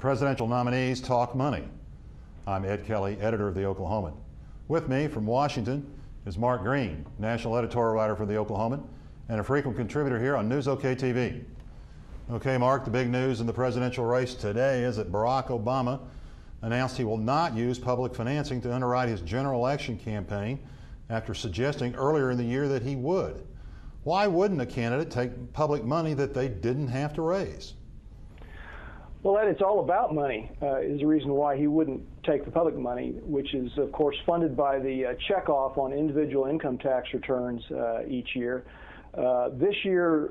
presidential nominees talk money. I'm Ed Kelley, editor of The Oklahoman. With me from Washington is Mark Green, national editorial writer for The Oklahoman and a frequent contributor here on News OK TV. Okay, Mark, the big news in the presidential race today is that Barack Obama announced he will not use public financing to underwrite his general election campaign after suggesting earlier in the year that he would. Why wouldn't a candidate take public money that they didn't have to raise? Well, Ed, it's all about money is the reason why he wouldn't take the public money, which is, of course, funded by the checkoff on individual income tax returns each year. This year,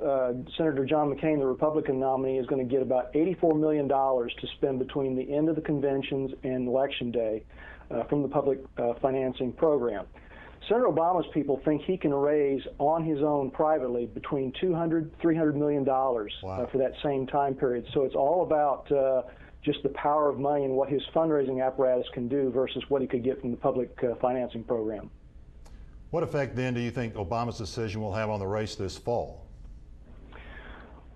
Senator John McCain, the Republican nominee, is going to get about $84 million to spend between the end of the conventions and Election Day from the public financing program. Senator Obama's people think he can raise on his own privately between $300 million Wow. For that same time period. So it's all about just the power of money and what his fundraising apparatus can do versus what he could get from the public financing program. What effect then do you think Obama's decision will have on the race this fall?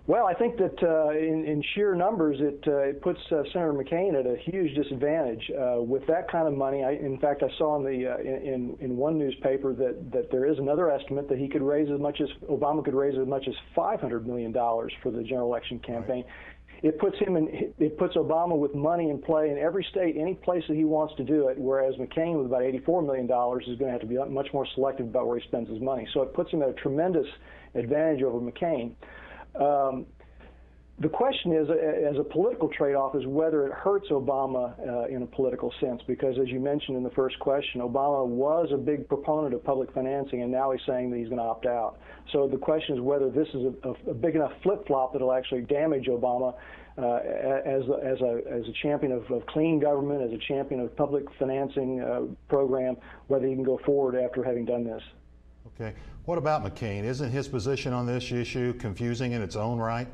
Well, I think that in sheer numbers, it puts Senator McCain at a huge disadvantage. With that kind of money, in fact, I saw in one newspaper that there is another estimate that he could raise as much as Obama could raise as much as $500 million for the general election campaign. Right. It puts Obama with money in play in every state, any place that he wants to do it, whereas McCain with about $84 million is going to have to be much more selective about where he spends his money. So it puts him at a tremendous advantage over McCain. The question is, as a political trade-off, is whether it hurts Obama in a political sense, because as you mentioned in the first question, Obama was a big proponent of public financing, and now he's saying that he's going to opt out. So the question is whether this is a big enough flip-flop that will actually damage Obama as a champion of clean government, as a champion of public financing program, whether he can go forward after having done this. Okay. What about McCain? Isn't his position on this issue confusing in its own right?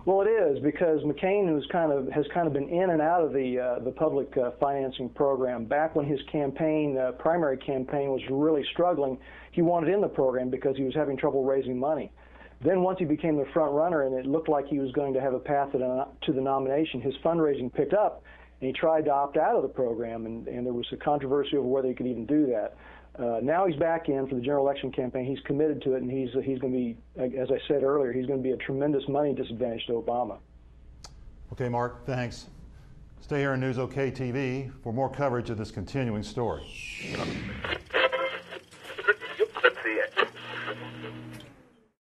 Well, it is, because McCain has kind of been in and out of the public financing program. Back when his primary campaign was really struggling, he wanted in the program because he was having trouble raising money. Then once he became the front runner and it looked like he was going to have a path to the nomination, his fundraising picked up, and he tried to opt out of the program, and there was a controversy over whether he could even do that. Now he's back in for the general election campaign. He's committed to it, and he's going to be, as I said earlier, he's going to be a tremendous money disadvantage to Obama. Okay, Mark, thanks. Stay here on News OK TV for more coverage of this continuing story.